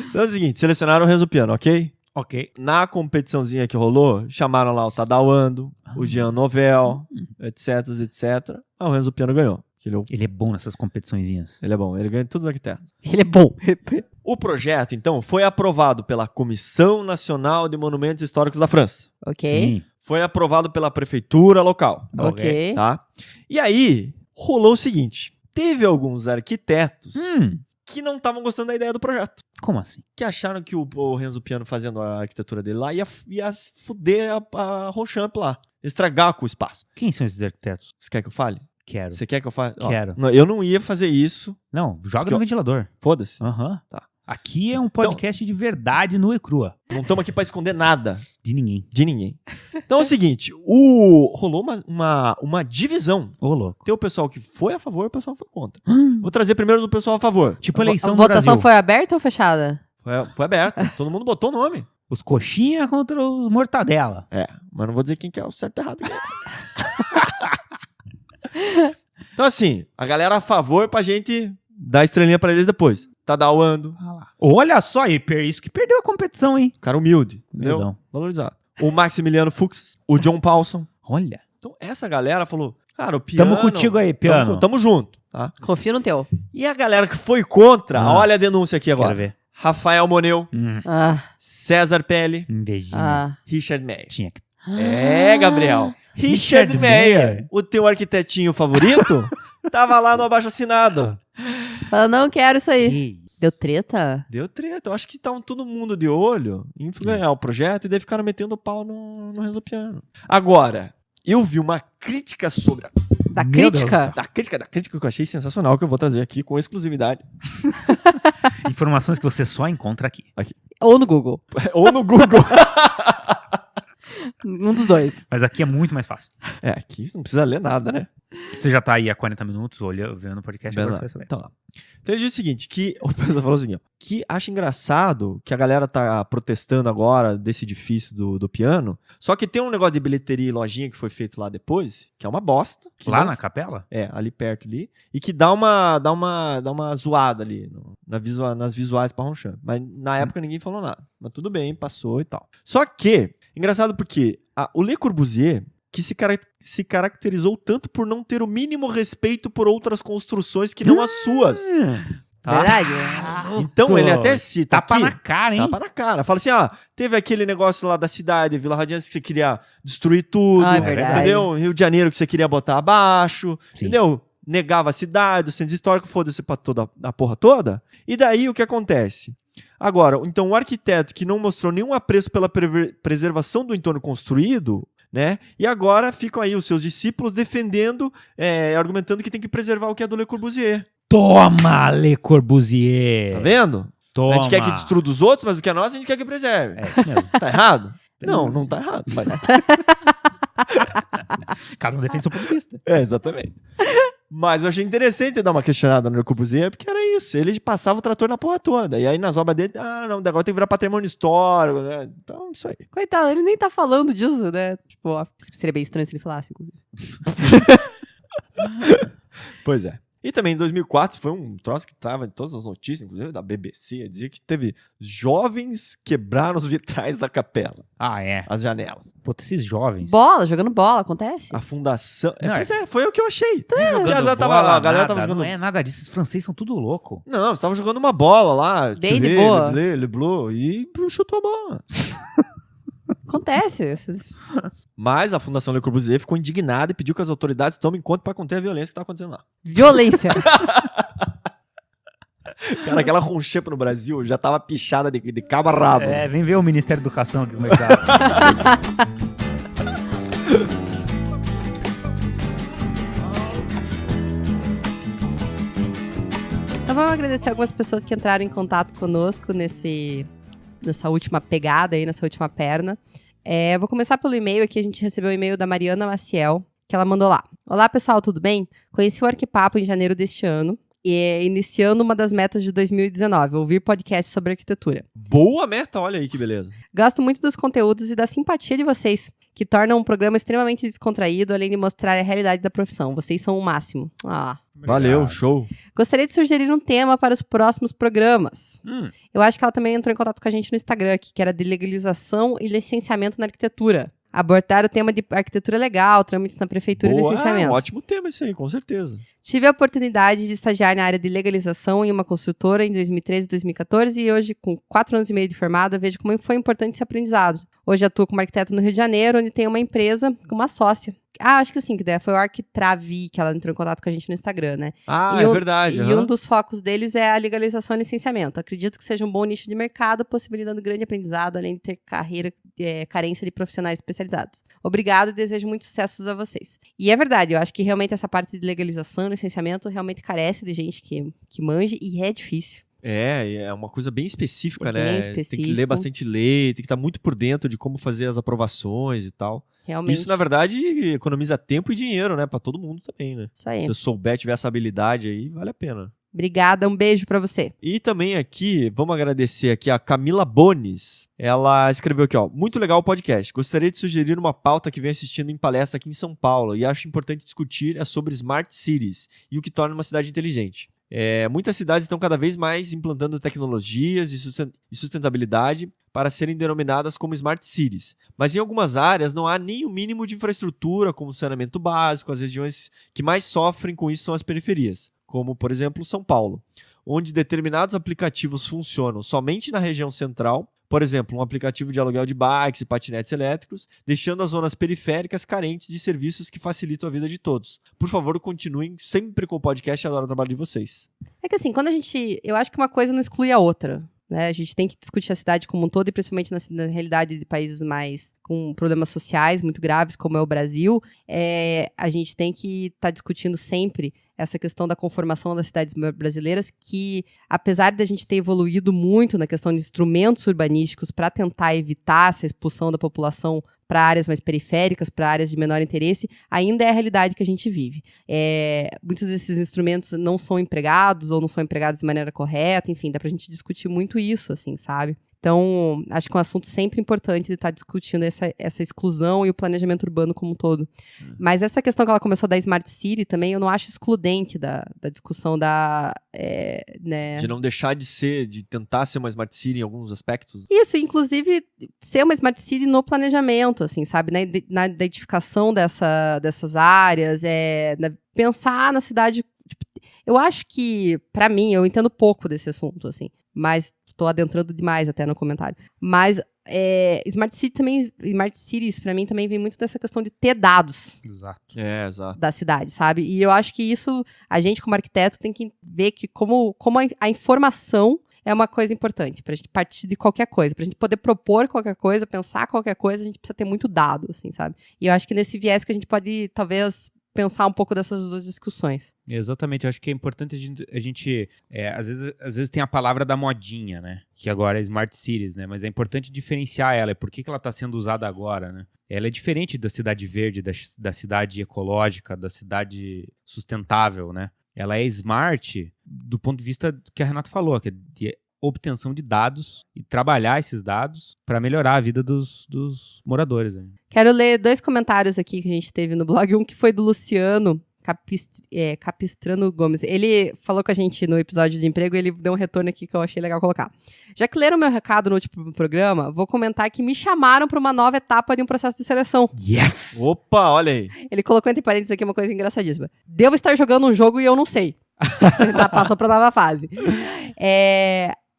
Então é o seguinte, selecionaram o Renzo Piano, ok? Ok. Na competiçãozinha que rolou, chamaram lá o Tadauando, o Jean Nouvel, etc. Ah, o Renzo Piano ganhou. Ele é bom nessas competiçõezinhas. Ele é bom, ele ganha todos os arquitetos. Ele é bom. O projeto, então, foi aprovado pela Comissão Nacional de Monumentos Históricos da França. Ok. Sim. Foi aprovado pela prefeitura local, Ok. tá? E aí, rolou o seguinte, teve alguns arquitetos que não estavam gostando da ideia do projeto. Como assim? Que acharam que o Renzo Piano fazendo a arquitetura dele lá ia fuder a Ronchamp lá. Estragar com o espaço. Quem são esses arquitetos? Você quer que eu fale? Quero. Você quer que eu fale? Ó, Quero. não, eu não ia fazer isso. Não, joga Que no eu- ventilador. Foda-se. Aham. Tá. Aqui é um podcast de verdade nua e crua. Não estamos aqui pra esconder nada De ninguém. de ninguém. Então é o seguinte, rolou uma divisão. Ô, louco. Tem o pessoal que foi a favor e o pessoal que foi contra. Vou trazer primeiro o pessoal a favor. Tipo A eleição do votação Brasil. foi aberta ou fechada? Foi aberto. Todo mundo botou o nome. Os coxinha contra os mortadela. Mas não vou dizer quem que é o certo e errado aqui. Então assim, a galera a favor pra gente dar estrelinha pra eles depois. Tadauando, Olha só, isso que perdeu a competição, hein? cara humilde, entendeu? Perdão. Valorizado. O Maximiliano Fuchs, o John Paulson. Olha. Então essa galera falou, cara, o piano... Tamo contigo aí, piano. Tamo junto, tá? Confio no teu. E a galera que foi contra, olha a denúncia aqui Quero agora. ver. Rafael Moneu, Ah, César Pelle, Invejinha. Richard Meyer. Tinha que... Gabriel. Richard Richard Meyer, Meyer. o teu arquitetinho favorito, tava lá no abaixo-assinado. fala, não quero isso aí. Que isso? Deu treta? Deu treta. Eu acho que tava todo mundo de olho em ganhar o projeto e daí ficaram metendo pau no Renzo Piano. Agora, eu vi uma crítica sobre... Da Meu Deus crítica? do Da crítica que eu achei sensacional, que eu vou trazer aqui com exclusividade. Informações que você só encontra aqui. Ou no Google. Ou no Google. Um dos dois. Mas aqui é muito mais fácil. Aqui não precisa ler nada, né? Você já tá aí há 40 minutos vendo o podcast, agora você vai saber. Então, lá. Então ele diz o seguinte, que o pessoal falou o seguinte, ó, que acha engraçado que a galera tá protestando agora desse edifício do piano, só que tem um negócio de bilheteria e lojinha que foi feito lá depois, que é uma bosta. Que Lá não- na capela? ali perto ali, e que dá uma zoada ali nas visuais pra Ronchamp. Mas na época ninguém falou nada. Mas tudo bem, passou e tal. Só que, engraçado porque o Le Corbusier, que se caracterizou tanto por não ter o mínimo respeito por outras construções que não as suas. Tá? Verdade? Então ele até cita Tapa aqui, na cara, hein? tapa na cara. Fala assim, teve aquele negócio lá da cidade, Vila Radiante, que você queria destruir tudo, Ah, é verdade. entendeu? Rio de Janeiro que você queria botar abaixo, Sim. entendeu? Negava a cidade, o centro histórico, foda-se pra toda a porra toda. E daí o que acontece? Agora, então o arquiteto que não mostrou nenhum apreço pela preservação do entorno construído, né? E agora ficam aí os seus discípulos defendendo, argumentando que tem que preservar o que é do Le Corbusier. Toma, Le Corbusier. Tá vendo? Toma. A gente quer que destrua dos outros, mas o que é nosso a gente quer que preserve. É isso mesmo. Tá errado? Não tá errado. Mas... Cada um defende seu ponto de vista. exatamente. Mas eu achei interessante dar uma questionada no Le Corbusier, porque era isso. Ele passava o trator na porra toda. E aí nas obras dele, não, agora tem que virar patrimônio histórico, né? Então, isso aí. Coitado, ele nem tá falando disso, né? Tipo, seria bem estranho se ele falasse, inclusive. Pois é. E também em 2004 foi um troço que tava em todas as notícias, inclusive da BBC, dizia que teve jovens quebraram os vitrais da capela, Ah, é. as janelas. Puta, esses jovens. Jogando bola, acontece. A fundação... Não, pois foi o que eu achei. Jogando Que a bola, galera tava nada, jogando... Não é nada disso. Os franceses são tudo louco. Não, eles estavam jogando uma bola lá. Bem de boa. Le Bleu, e chutou a bola. Acontece. Mas a Fundação Le Corbusier ficou indignada e pediu que as autoridades tomem conta para conter a violência que tá acontecendo lá. Violência. Cara, aquela ronchepa no Brasil já tava pichada de cabo a rabo. É, vem ver o Ministério da Educação aqui como é que tá. Então vamos agradecer algumas pessoas que entraram em contato conosco nessa última pegada aí, nessa última perna. Eu vou começar pelo e-mail aqui. A gente recebeu um e-mail da Mariana Maciel, que ela mandou lá. Olá, pessoal, tudo bem? Conheci o Arquipapo em janeiro deste ano, e iniciando uma das metas de 2019, ouvir podcasts sobre arquitetura. Boa meta, olha aí que beleza. Gosto muito dos conteúdos e da simpatia de vocês, que tornam um programa extremamente descontraído, além de mostrar a realidade da profissão. Vocês são o máximo. Valeu, show. Gostaria de sugerir um tema para os próximos programas. Eu acho que ela também entrou em contato com a gente no Instagram aqui, que era de legalização e licenciamento na arquitetura. Abordar o tema de arquitetura legal, trâmites na prefeitura e licenciamento. Um ótimo tema esse aí, com certeza. Tive a oportunidade de estagiar na área de legalização em uma construtora em 2013 e 2014 e hoje, com 4 anos e meio de formada, vejo como foi importante esse aprendizado. Hoje atuo como arquiteta no Rio de Janeiro, onde tenho uma empresa com uma sócia. Acho que sim, que daí foi o Arquitravi que ela entrou em contato com a gente no Instagram, né? É verdade. E um dos focos deles é a legalização e licenciamento. Acredito que seja um bom nicho de mercado, possibilitando grande aprendizado, além de ter carência de profissionais especializados. Obrigado e desejo muitos sucessos a vocês. E é verdade, eu acho que realmente essa parte de legalização e licenciamento realmente carece de gente que manje e é difícil. É uma coisa bem específica, Bem né? específico. Tem que ler bastante lei, tem que estar muito por dentro de como fazer as aprovações e tal. Realmente. Isso, na verdade, economiza tempo e dinheiro, né? Pra todo mundo também, né? Isso aí. Se eu souber, tiver essa habilidade aí, vale a pena. Obrigada, um beijo pra você. E também aqui, vamos agradecer aqui a Camila Bones. Ela escreveu aqui, ó, muito legal o podcast. Gostaria de sugerir uma pauta que venho assistindo em palestra aqui em São Paulo e acho importante discutir sobre Smart Cities e o que torna uma cidade inteligente. Muitas cidades estão cada vez mais implantando tecnologias e sustentabilidade para serem denominadas como Smart Cities. Mas em algumas áreas não há nem o mínimo de infraestrutura, como saneamento básico. As regiões que mais sofrem com isso são as periferias, como, por exemplo, São Paulo, onde determinados aplicativos funcionam somente na região central, por exemplo, um aplicativo de aluguel de bikes e patinetes elétricos, deixando as zonas periféricas carentes de serviços que facilitam a vida de todos. Por favor, continuem sempre com o podcast e adoro o trabalho de vocês. É que assim, eu acho que uma coisa não exclui a outra. Né? A gente tem que discutir a cidade como um todo e principalmente na realidade de países mais com problemas sociais muito graves, como é o Brasil, a gente tem que estar discutindo sempre essa questão da conformação das cidades brasileiras, que apesar de a gente ter evoluído muito na questão de instrumentos urbanísticos para tentar evitar essa expulsão da população para áreas mais periféricas, para áreas de menor interesse, ainda é a realidade que a gente vive. Muitos desses instrumentos não são empregados ou não são empregados de maneira correta, enfim, dá pra gente discutir muito isso, assim, sabe? Então, acho que é um assunto sempre importante de estar discutindo essa exclusão e o planejamento urbano como um todo. Mas essa questão que ela começou da Smart City também, eu não acho excludente da discussão né? De não deixar de tentar ser uma Smart City em alguns aspectos. Isso, inclusive, ser uma Smart City no planejamento, assim, sabe? Na identificação dessas áreas, pensar na cidade. Eu acho que, pra mim, eu entendo pouco desse assunto, assim. Mas tô adentrando demais até no comentário. Mas Smart Cities, pra mim, também vem muito dessa questão de ter dados Exato. Exato. da cidade, sabe? E eu acho que isso, a gente como arquiteto tem que ver que como a informação é uma coisa importante pra gente partir de qualquer coisa. Pra gente poder propor qualquer coisa, pensar qualquer coisa, a gente precisa ter muito dado, assim, sabe? E eu acho que nesse viés que a gente pode, talvez, pensar um pouco dessas duas discussões. Exatamente, eu acho que é importante a gente às vezes tem a palavra da modinha, né? Que agora é Smart Cities, né? Mas é importante diferenciar ela, por que ela está sendo usada agora, né? Ela é diferente da cidade verde, da cidade ecológica, da cidade sustentável, né? Ela é smart do ponto de vista que a Renata falou, que é de obtenção de dados e trabalhar esses dados para melhorar a vida dos moradores. Né? Quero ler 2 comentários aqui que a gente teve no blog. Um que foi do Luciano Capistrano Gomes. Ele falou com a gente no episódio de emprego e ele deu um retorno aqui que eu achei legal colocar. Já que leram meu recado no último programa, vou comentar que me chamaram para uma nova etapa de um processo de seleção. Yes! Opa, olha aí. Ele colocou entre parênteses aqui uma coisa engraçadíssima. Devo estar jogando um jogo e eu não sei. Passou para nova fase.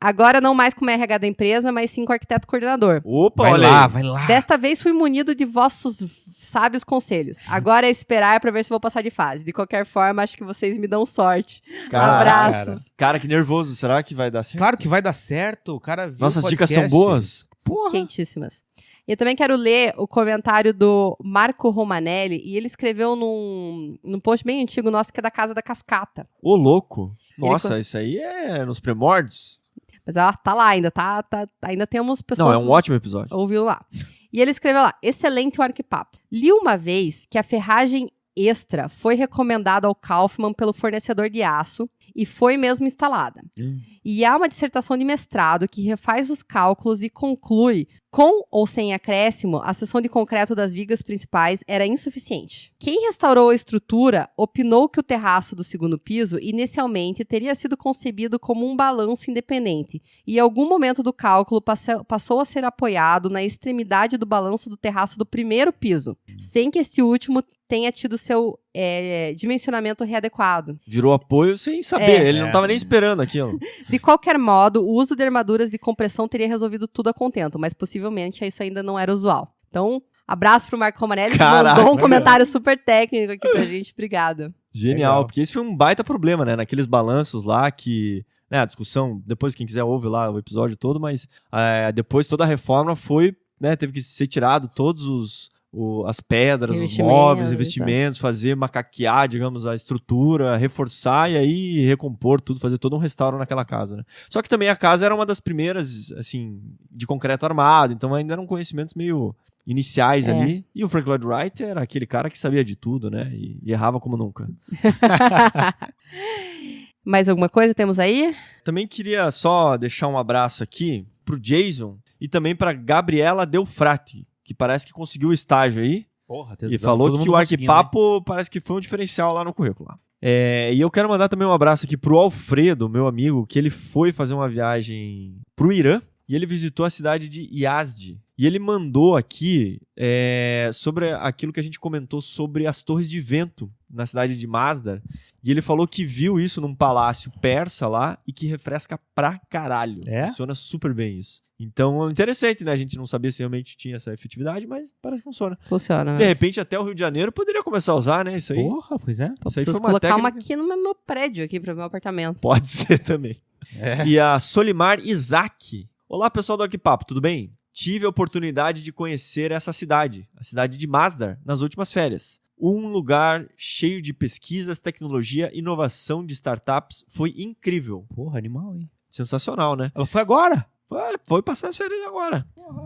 Agora não mais como RH da empresa, mas sim com arquiteto coordenador. Opa, Vai olha lá, aí. vai lá. Desta vez fui munido de vossos sábios conselhos. Agora é esperar para ver se vou passar de fase. De qualquer forma, acho que vocês me dão sorte. Abraços. Cara, que nervoso. Será que vai dar certo? Claro que vai dar certo, o cara viu Nossas o dicas podcast. são boas? Porra! Quentíssimas. E eu também quero ler o comentário do Marco Romanelli, e ele escreveu num post bem antigo nosso, que é da Casa da Cascata. Ô, louco. Ele Nossa, isso aí é nos primórdios? Mas ela tá lá ainda, ainda temos pessoas... Não, é um ótimo episódio. Ouviu lá. E ele escreveu lá, excelente o arquipapo. Li uma vez que a ferragem extra foi recomendada ao Kaufmann pelo fornecedor de aço e foi mesmo instalada. E há uma dissertação de mestrado que refaz os cálculos e conclui, com ou sem acréscimo, a seção de concreto das vigas principais era insuficiente. Quem restaurou a estrutura opinou que o terraço do segundo piso inicialmente teria sido concebido como um balanço independente e em algum momento do cálculo passou a ser apoiado na extremidade do balanço do terraço do primeiro piso, sem que este último tenha tido seu dimensionamento readequado. Virou apoio sem saber. Ele não tava nem esperando aquilo. De qualquer modo, o uso de armaduras de compressão teria resolvido tudo a contento, mas possivelmente isso ainda não era usual. Então, abraço pro Marco Romanelli, que Caraca, mandou um comentário super técnico aqui pra gente. Obrigada. Genial, Legal. porque esse foi um baita problema, né? Naqueles balanços lá que... Né, a discussão, depois quem quiser ouve lá o episódio todo, mas depois toda a reforma foi... Né, teve que ser tirado todos as pedras, os móveis, investimentos, fazer macaquear, digamos, a estrutura, reforçar e aí recompor tudo, fazer todo um restauro naquela casa, né? Só que também a casa era uma das primeiras, assim, de concreto armado, então ainda eram conhecimentos meio iniciais ali. E o Frank Lloyd Wright era aquele cara que sabia de tudo, né? E errava como nunca. Mais alguma coisa temos aí? Também queria só deixar um abraço aqui pro Jason e também pra Gabriela Delfrati, que parece que conseguiu o estágio aí. Porra, E falou que o Arquipapo parece que foi um diferencial lá no currículo. E eu quero mandar também um abraço aqui pro Alfredo, meu amigo, que ele foi fazer uma viagem pro Irã e ele visitou a cidade de Yazd. E ele mandou aqui sobre aquilo que a gente comentou sobre as torres de vento na cidade de Masdar. E ele falou que viu isso num palácio persa lá e que refresca pra caralho. Funciona super bem isso. Então, interessante, né? A gente não sabia se realmente tinha essa efetividade, mas parece que funciona. Funciona. De repente, até o Rio de Janeiro poderia começar a usar, né? Isso aí. Porra, pois é. Isso aí Preciso foi uma colocar uma técnica... aqui no meu prédio, aqui pro meu apartamento. Pode ser também. E a Solimar Isaac. Olá, pessoal do Arquipapo, tudo bem? Tive a oportunidade de conhecer essa cidade, a cidade de Masdar, nas últimas férias. Um lugar cheio de pesquisas, tecnologia, inovação de startups. Foi incrível. Porra, animal, hein? Sensacional, né? Ela foi agora? Foi passar as férias agora.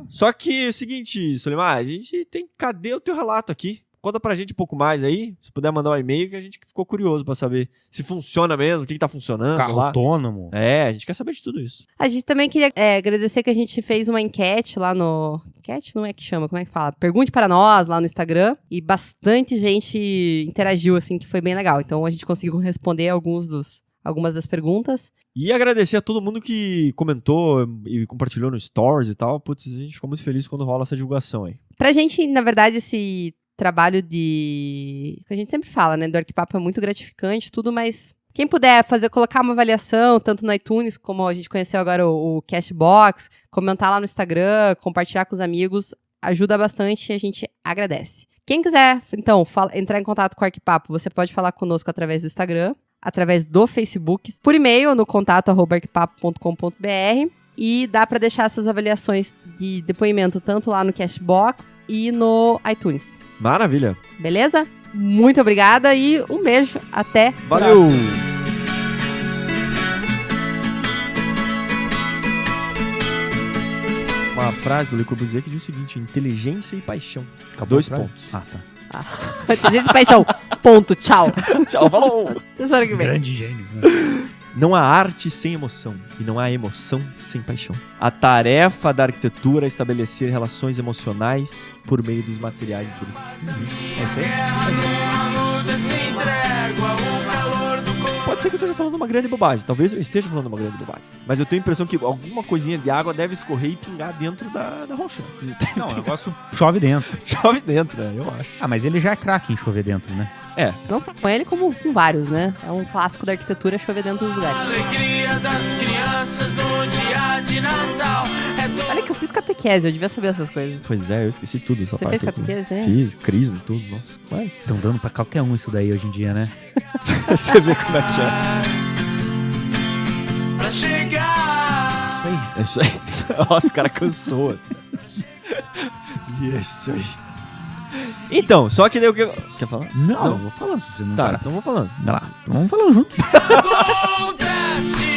Só que é o seguinte, Solimar, a gente tem... Cadê o teu relato aqui? Conta pra gente um pouco mais aí. Se puder mandar um e-mail, que a gente ficou curioso pra saber se funciona mesmo, o que tá funcionando Carro lá. autônomo. A gente quer saber de tudo isso. A gente também queria agradecer que a gente fez uma enquete lá no... Enquete não é que chama, como é que fala? Pergunte para nós lá no Instagram. E bastante gente interagiu, assim, que foi bem legal. Então a gente conseguiu responder algumas das perguntas. E agradecer a todo mundo que comentou e compartilhou no Stories e tal. Putz, a gente ficou muito feliz quando rola essa divulgação aí. Pra gente, na verdade, esse trabalho que a gente sempre fala, né, do Arquipapo é muito gratificante, tudo, mas Quem puder colocar uma avaliação, tanto no iTunes, como a gente conheceu agora o Cashbox, comentar lá no Instagram, compartilhar com os amigos, ajuda bastante e a gente agradece. Quem quiser, então, entrar em contato com o Arquipapo, você pode falar conosco através do Instagram, através do Facebook, por e-mail no contato@arquipapo.com.br e dá para deixar essas avaliações de depoimento tanto lá no Cashbox e no iTunes. Maravilha. Beleza? Muito obrigada e um beijo. Até Valeu! próxima. Uma frase do Le Corbusier que diz o seguinte: inteligência e paixão. Acabou 2 a frase? pontos. Ah, tá. Inteligência e paixão. Ponto. Tchau. Tchau, falou! Até semana que vem. Grande gênio. Não há arte sem emoção e não há emoção sem paixão. A tarefa da arquitetura é estabelecer relações emocionais por meio dos materiais brutos. É isso aí? Numa luta sem trégua, o calor do corpo. Pode ser que eu esteja falando uma grande bobagem. Talvez eu esteja falando uma grande bobagem. Mas eu tenho a impressão que alguma coisinha de água deve escorrer e pingar dentro da rocha. Não, o negócio chove dentro. Chove dentro, né? Eu acho. Ah, mas ele já é craque em chover dentro, né? É. Não só com ele, como com vários, né? É um clássico da arquitetura chover dentro dos lugares. Alegria das crianças no dia de Natal. Olha que eu fiz catequese, eu devia saber essas coisas. Pois é, eu esqueci tudo. Essa Você parte fez aqui. catequese, né? Fiz, crisma, tudo. Nossa, mas Estão dando pra qualquer um isso daí hoje em dia, né? você vê como é que é. Pra chegar. É isso aí. Nossa, o cara cansou. Assim. E é isso aí. Então, só que daí o que... Quer falar? Não, eu vou falando. Se você não Tá, parar. então vamos falando. Vai lá, vamos falando junto. Acontece.